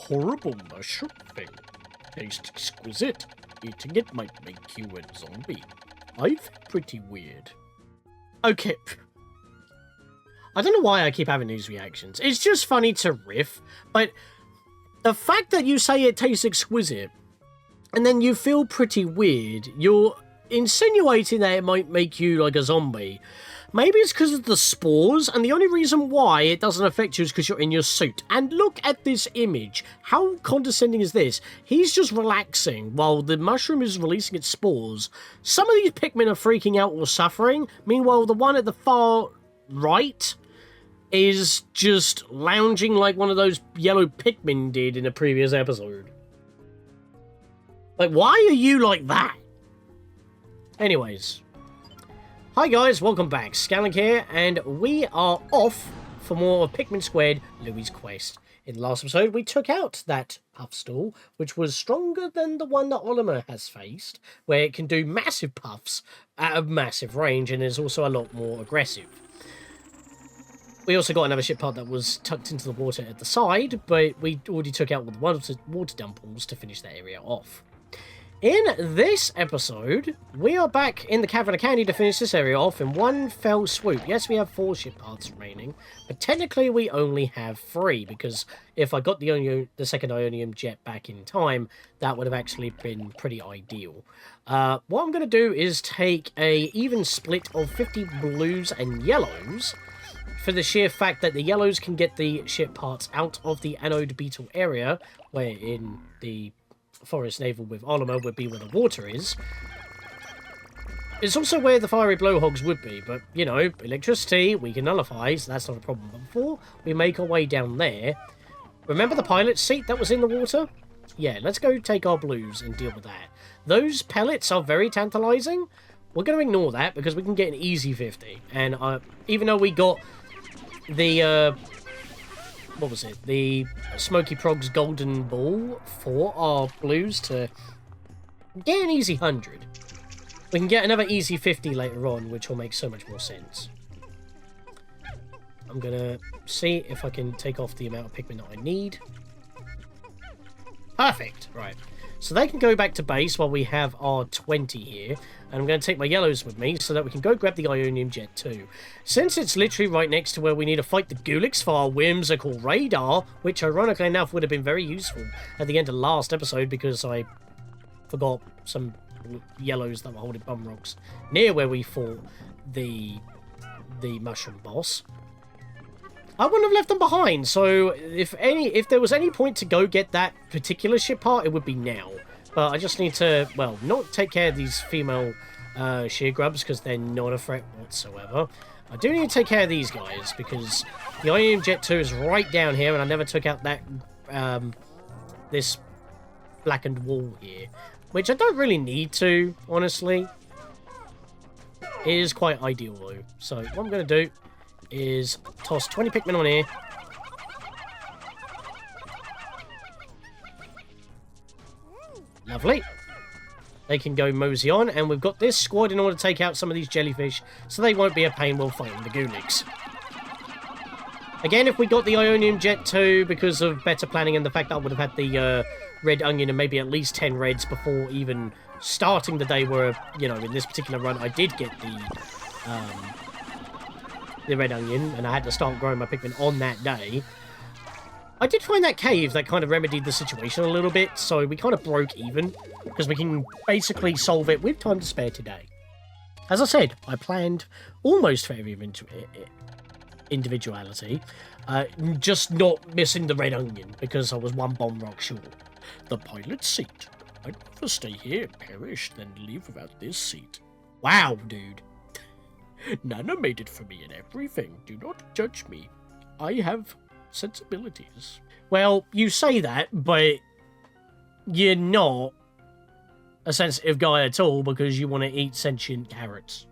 horrible mushroom thing. Tastes exquisite. Eating it might make you a zombie. I feel pretty weird. Okay. I don't know why I keep having these reactions. It's just funny to riff, but the fact that you say it tastes exquisite, and then you feel pretty weird, you're insinuating that it might make you like a zombie. Maybe it's because of the spores, and the only reason why it doesn't affect you is because you're in your suit. And look at this image. How condescending is this? He's just relaxing while the mushroom is releasing its spores. Some of these Pikmin are freaking out or suffering. Meanwhile, the one at the far right is just lounging like one of those yellow Pikmin did in a previous episode. Like, why are you like that? Anyways. Hi guys, welcome back. Scatlink here, and we are off for more of Pikmin Squared Louie's Quest. In the last episode, we took out that puff stool, which was stronger than the one that Oliver has faced, where it can do massive puffs at a massive range, and is also a lot more aggressive. We also got another ship part that was tucked into the water at the side, but we already took out the water dump pools to finish that area off. In this episode, we are back in the Cavern of Candy to finish this area off in one fell swoop. Yes, we have 4 ship parts remaining, but technically we only have 3, because if I got the second Ionium jet back in time, that would have actually been pretty ideal. What I'm going to do is take a even split of 50 blues and yellows, for the sheer fact that the yellows can get the ship parts out of the anode beetle area, where in the forest navel with Olimar would be where the water is. It's also where the fiery blowhogs would be, but, you know, electricity we can nullify, so that's not a problem. But before we make our way down there, remember the pilot seat that was in the water? Yeah, let's go take our blues and deal with that. Those pellets are very tantalizing. We're going to ignore that because we can get an easy 50. And even though we got the what was it? The Smoky Prog's Golden Ball for our blues to get an easy 100. We can get another easy 50 later on, which will make so much more sense. I'm going to see if I can take off the amount of Pikmin that I need. Perfect. Right. So they can go back to base while we have our 20 here. And I'm going to take my yellows with me so that we can go grab the Ionium jet too. Since it's literally right next to where we need to fight the Gulix for our whimsical radar, which ironically enough would have been very useful at the end of the last episode because I forgot some yellows that were holding bum rocks near where we fought the mushroom boss. I wouldn't have left them behind, so if there was any point to go get that particular ship part, it would be now. But I just need to, well, not take care of these female shear grubs, because they're not a threat whatsoever. I do need to take care of these guys, because the Ionium Jet 2 is right down here, and I never took out that, this blackened wall here. Which I don't really need to, honestly. It is quite ideal, though. So, what I'm going to do is toss 20 Pikmin on here. Lovely. They can go mosey on, and we've got this squad in order to take out some of these jellyfish, so they won't be a pain while fighting the Gulix. Again, if we got the Ionium Jet 2 because of better planning and the fact that I would have had the red onion and maybe at least 10 reds before even starting the day where, you know, in this particular run I did get the red onion, and I had to start growing my Pikmin on that day. I did find that cave that kind of remedied the situation a little bit, so we kind of broke even, because we can basically solve it with time to spare today. As I said, I planned almost for every individuality, just not missing the red onion, because I was one bomb rock short. The pilot seat. I'd rather stay here and perish than leave without this seat. Wow, dude. Nana made it for me and everything. Do not judge me. I have sensibilities. Well, you say that, but you're not a sensitive guy at all because you want to eat sentient carrots.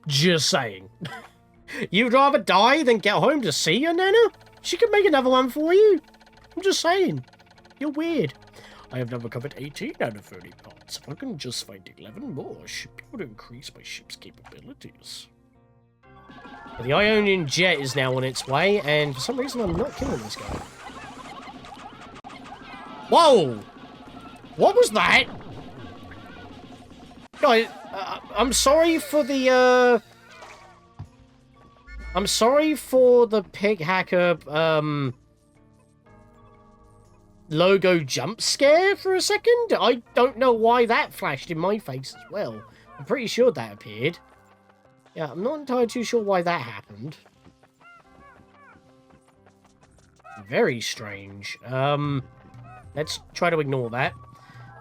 Just saying. You'd rather die than get home to see your Nana? She could make another one for you. I'm just saying. You're weird. I have now recovered 18 out of 30 parts. If I can just find 11 more, I should be able to increase my ship's capabilities. The Ionian Jet is now on its way, and for some reason I'm not killing this guy. Whoa! What was that? Guys, I'm sorry for the, I'm sorry for the Pig Hacker, logo jump scare for a second. I don't know why that flashed in my face as well. I'm pretty sure that appeared. Yeah, I'm not entirely too sure why that happened. Very strange. Let's try to ignore that.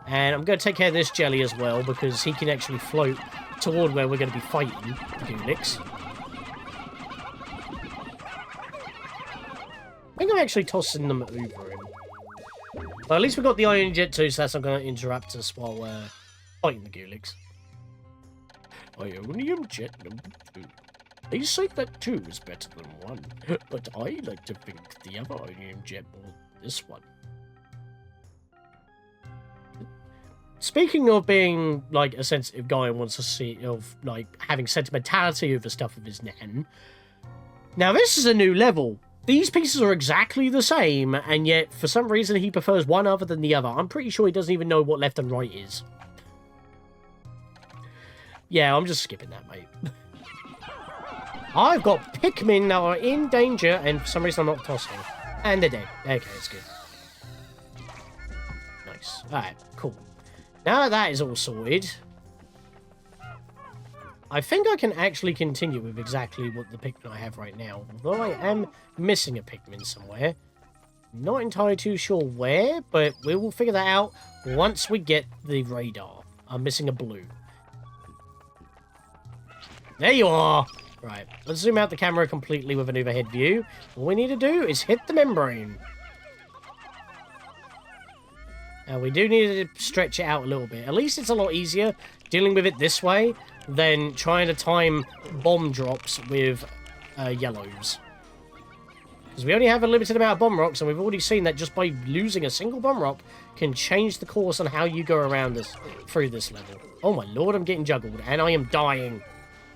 And I'm going to take care of this jelly as well, because he can actually float toward where we're going to be fighting the Goolix. I think I'm actually tossing them over him. But at least we've got the Iron Jet too, so that's not going to interrupt us while we're fighting the Goolix. Ionium Jet number 2. They say that 2 is better than 1, but I like to think the other Ionium Jet more than this one. Speaking of being, like, a sensitive guy and wants to see, like, having sentimentality over stuff with his nan. Now, this is a new level. These pieces are exactly the same, and yet, for some reason, he prefers one other than the other. I'm pretty sure he doesn't even know what left and right is. Yeah, I'm just skipping that, mate. I've got Pikmin that are in danger, and for some reason I'm not tossing. And they're dead. Okay, it's good. Nice. Alright, cool. Now that is all sorted, I think I can actually continue with exactly what the Pikmin I have right now. Although I am missing a Pikmin somewhere. Not entirely too sure where, but we will figure that out once we get the radar. I'm missing a blue. There you are! Right, let's zoom out the camera completely with an overhead view. All we need to do is hit the membrane. Now, we do need to stretch it out a little bit. At least it's a lot easier dealing with it this way than trying to time bomb drops with yellows. Because we only have a limited amount of bomb rocks, and we've already seen that just by losing a single bomb rock can change the course on how you go around this through this level. Oh my lord, I'm getting juggled, and I am dying.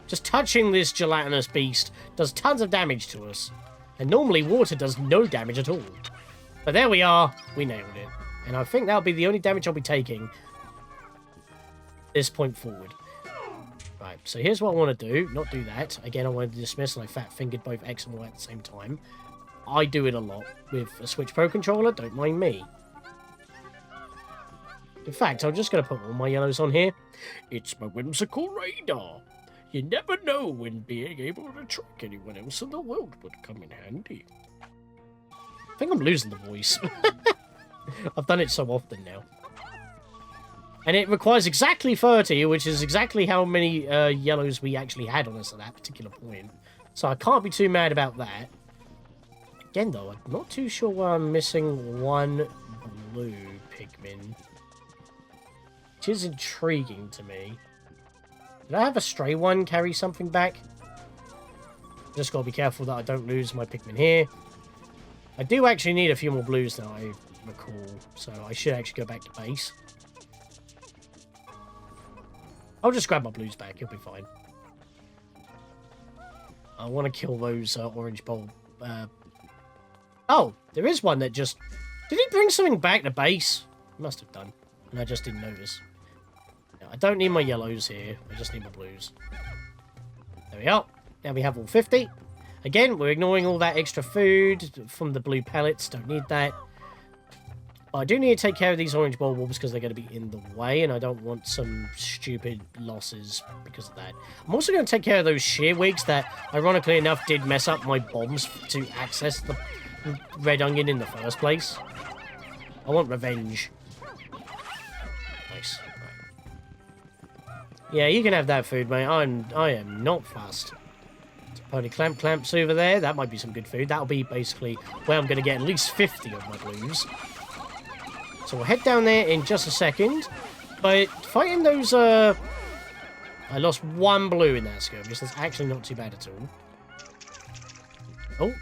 Just touching this gelatinous beast does tons of damage to us. And normally water does no damage at all. But there we are, we nailed it. And I think that'll be the only damage I'll be taking this point forward. Right, so here's what I want to do. Not do that. Again, I want to dismiss, and I fat-fingered both X and Y at the same time. I do it a lot with a Switch Pro controller, don't mind me. In fact, I'm just going to put all my yellows on here. It's my whimsical radar. You never know when being able to track anyone else in the world would come in handy. I think I'm losing the voice. I've done it so often now. And it requires exactly 30, which is exactly how many yellows we actually had on us at that particular point. So I can't be too mad about that. Again, though, I'm not too sure why I'm missing one blue Pikmin. Which is intriguing to me. Did I have a stray one carry something back? Just gotta be careful that I don't lose my Pikmin here. I do actually need a few more blues now, I recall, so I should actually go back to base. I'll just grab my blues back, it'll be fine. I want to kill those orange bulb. Oh, there is one that just... Did he bring something back to base? He must have done, and I just didn't notice. Now, I don't need my yellows here, I just need my blues. There we are. Now we have all 50. Again, we're ignoring all that extra food from the blue pellets, don't need that. I do need to take care of these orange bulbs because they're going to be in the way, and I don't want some stupid losses because of that. I'm also going to take care of those shear wigs that, ironically enough, did mess up my bombs to access the red onion in the first place. I want revenge. Nice. Right. Yeah, you can have that food, mate. I am not fussed. Pony clamps over there. That might be some good food. That'll be basically where I'm going to get at least 50 of my blues. So we'll head down there in just a second. But fighting those, I lost one blue in that skirmish. That's actually not too bad at all. Oh.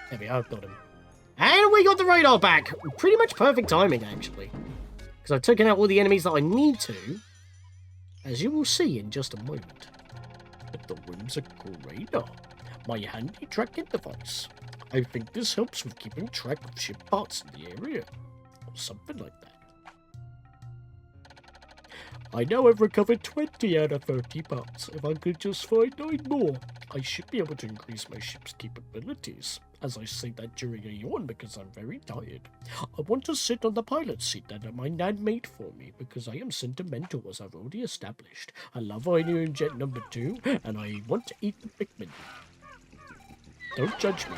There we are. Got him. And we got the radar back. Pretty much perfect timing, actually. Because I've taken out all the enemies that I need to. As you will see in just a moment. But the whimsical radar. My handy tracking device. I think this helps with keeping track of ship parts in the area. or something like that. I now have recovered 20 out of 30 parts. If I could just find 9 more, I should be able to increase my ship's capabilities. As I say that during a yawn because I'm very tired. I want to sit on the pilot's seat that my nan made for me because I am sentimental, as I've already established. I love Iron Jet number 2, and I want to eat the Pikmin. Don't judge me.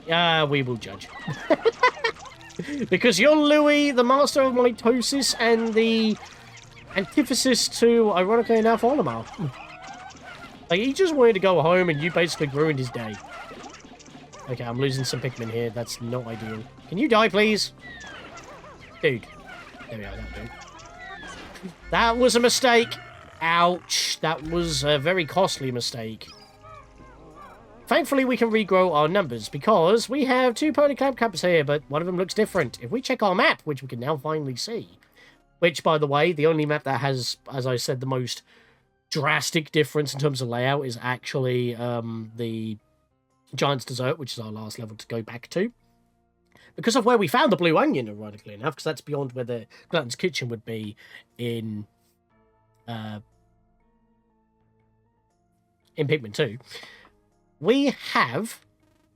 Yeah, we will judge. Because you're Louie, the master of mitosis and the antithesis to, ironically enough, Olimar. Like, he just wanted to go home and you basically ruined his day. Okay, I'm losing some Pikmin here. That's not ideal. Can you die, please? Dude. There we go, that'll do. That was a mistake. Ouch. That was a very costly mistake. Thankfully, we can regrow our numbers because we have 2 pony clamp caps here, but one of them looks different. If we check our map, which we can now finally see, which, by the way, the only map that has, as I said, the most drastic difference in terms of layout is actually the Giant's Dessert, which is our last level to go back to. Because of where we found the blue onion, ironically enough, because that's beyond where the Glutton's Kitchen would be in Pikmin 2. We have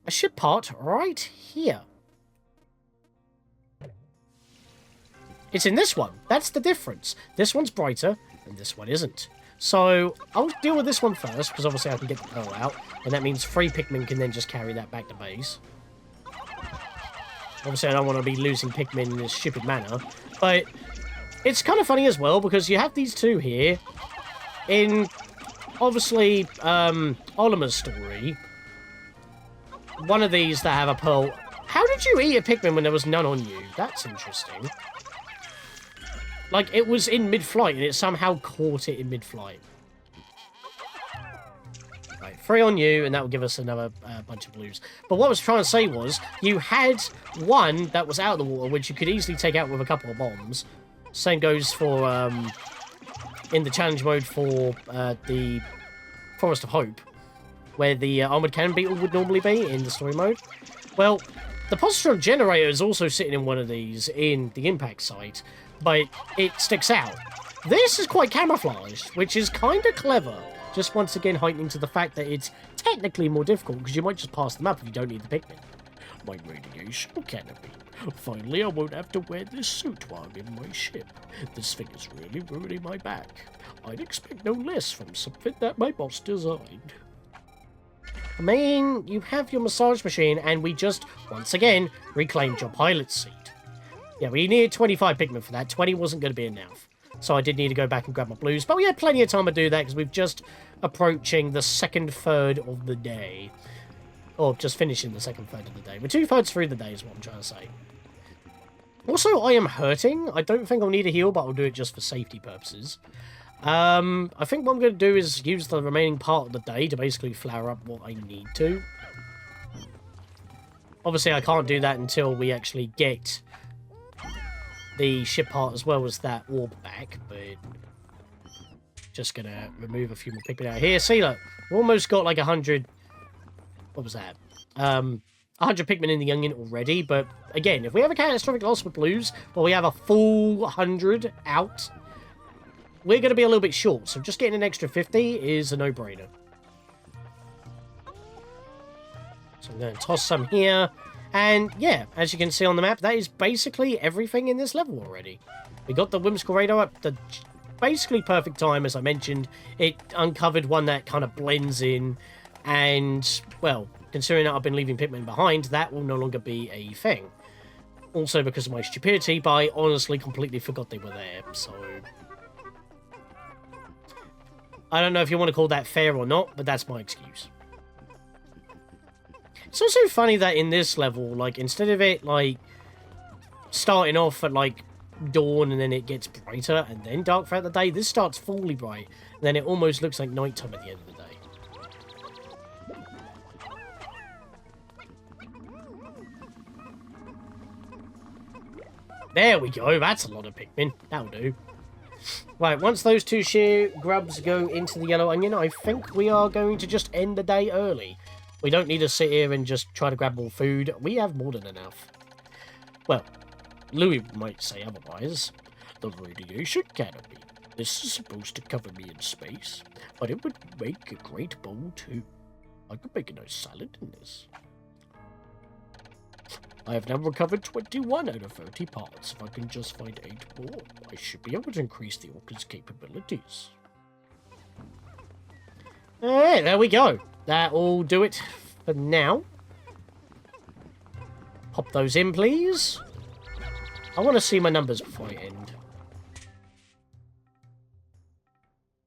a ship part right here. It's in this one. That's the difference. This one's brighter, and this one isn't. So, I'll deal with this one first, because obviously I can get the pearl out, and that means 3 Pikmin can then just carry that back to base. Obviously, I don't want to be losing Pikmin in this stupid manner, but it's kind of funny as well, because you have these 2 here. In, obviously, Olimar's story, one of these that have a pearl. How did you eat a Pikmin when there was none on you? That's interesting. Like, it was in mid-flight, and it somehow caught it in mid-flight. Right, 3 on you, and that will give us another bunch of blues. But what I was trying to say was, you had one that was out of the water, which you could easily take out with a couple of bombs. Same goes for, in the challenge mode for the Forest of Hope, where the Armoured Cannon Beetle would normally be in the story mode. Well, the Positron Generator is also sitting in one of these in the impact site, but it sticks out. This is quite camouflaged, which is kind of clever. Just once again heightening to the fact that it's technically more difficult, because you might just pass them up if you don't need the Pikmin. My radiation canopy. Finally, I won't have to wear this suit while I'm in my ship. This thing is really ruining my back. I'd expect no less from something that my boss designed. I mean, you have your massage machine, and we just, once again, reclaimed your pilot's seat. Yeah, we needed 25 Pikmin for that. 20 wasn't going to be enough. So I did need to go back and grab my blues. But we had plenty of time to do that, because we've just approaching the 2nd third of the day. Or just finishing the 2nd third of the day. We're 2/3 through the day is what I'm trying to say. Also, I am hurting. I don't think I'll need a heal, but I'll do it just for safety purposes. I think what I'm going to do is use the remaining part of the day to basically flower up what I need to. Obviously, I can't do that until we actually get the ship part as well as that orb back, but just going to remove a few more Pikmin out here. See, look, we almost got like 100... What was that? 100 Pikmin in the onion already, but again, if we have a catastrophic loss with blues, well, we have a full 100 out, we're going to be a little bit short, so just getting an extra 50 is a no-brainer. So I'm going to toss some here, and yeah, as you can see on the map, that is basically everything in this level already. We got the Whimsical Radar up the basically perfect time, as I mentioned. It uncovered one that kind of blends in, and, well, considering that I've been leaving Pikmin behind, that will no longer be a thing. Also because of my stupidity, but I honestly completely forgot they were there, so... I don't know if you want to call that fair or not, but that's my excuse. It's also funny that in this level, like, instead of it, like, starting off at, like, dawn and then it gets brighter and then dark throughout the day, this starts fully bright, and then it almost looks like nighttime at the end of the day. There we go, that's a lot of Pikmin. That'll do. Right, once those 2 sheer grubs go into the yellow onion, I think we are going to just end the day early. We don't need to sit here and just try to grab more food. We have more than enough. Well, Louie might say otherwise. The radiation canopy. This is supposed to cover me in space, but it would make a great bowl too. I could make a nice salad in this. I have now recovered 21 out of 30 parts. If I can just find 8 more, I should be able to increase the orca's capabilities. Alright, there we go. That'll do it for now. Pop those in, please. I want to see my numbers before I end.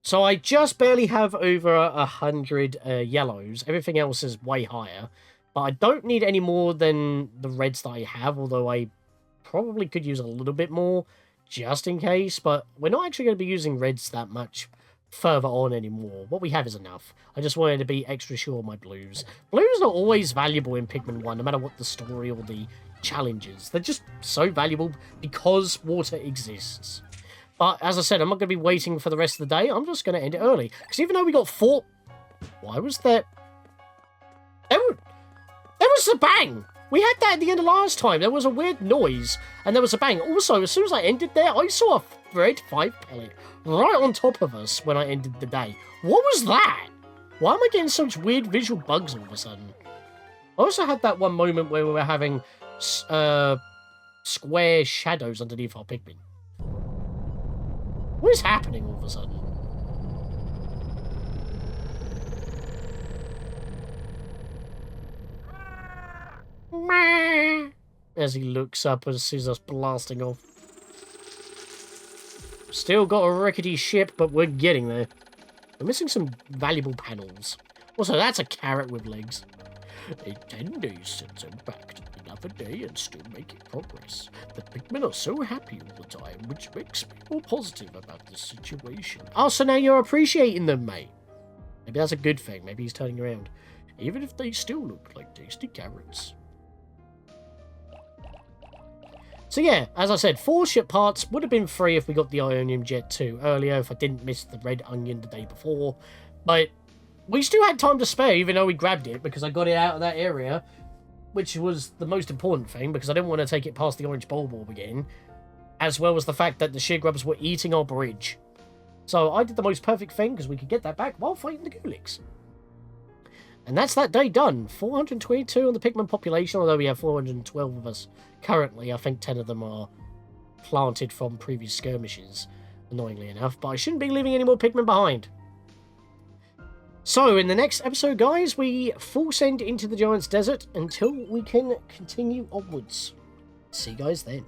So I just barely have over 100 yellows. Everything else is way higher. But I don't need any more than the reds that I have, although I probably could use a little bit more just in case. But we're not actually going to be using reds that much further on anymore. What we have is enough. I just wanted to be extra sure on my blues. Blues are always valuable in Pikmin 1, no matter what the story or the challenges. They're just so valuable because water exists. But as I said, I'm not going to be waiting for the rest of the day. I'm just going to end it early. Because even though we got 4... Why was there... There was a bang! We had that at the end of last time. There was a weird noise, and there was a bang. Also, as soon as I ended there, I saw a red 5 pellet right on top of us when I ended the day. What was that? Why am I getting such weird visual bugs all of a sudden? I also had that one moment where we were having square shadows underneath our Pikmin. What is happening all of a sudden? As he looks up and sees us blasting off. Still got a rickety ship, but we're getting there. We're missing some valuable panels. Also, that's a carrot with legs. A 10-day since impact. Another day and still making progress. The Pikmin are so happy all the time, which makes me more positive about this situation. Oh, so now you're appreciating them, mate. Maybe that's a good thing. Maybe he's turning around. Even if they still look like tasty carrots. So yeah, as I said, 4 ship parts would have been free if we got the Ionium Jet 2 earlier, if I didn't miss the Red Onion the day before. But we still had time to spare, even though we grabbed it, because I got it out of that area, which was the most important thing, because I didn't want to take it past the Orange Bulb again, as well as the fact that the shear grubs were eating our bridge. So I did the most perfect thing, because we could get that back while fighting the Ghoulies. And that's that day done. 422 on the Pikmin population, although we have 412 of us currently. I think 10 of them are planted from previous skirmishes, annoyingly enough. But I shouldn't be leaving any more Pikmin behind. So, in the next episode, guys, we full send into the Giant's Desert until we can continue onwards. See you guys then.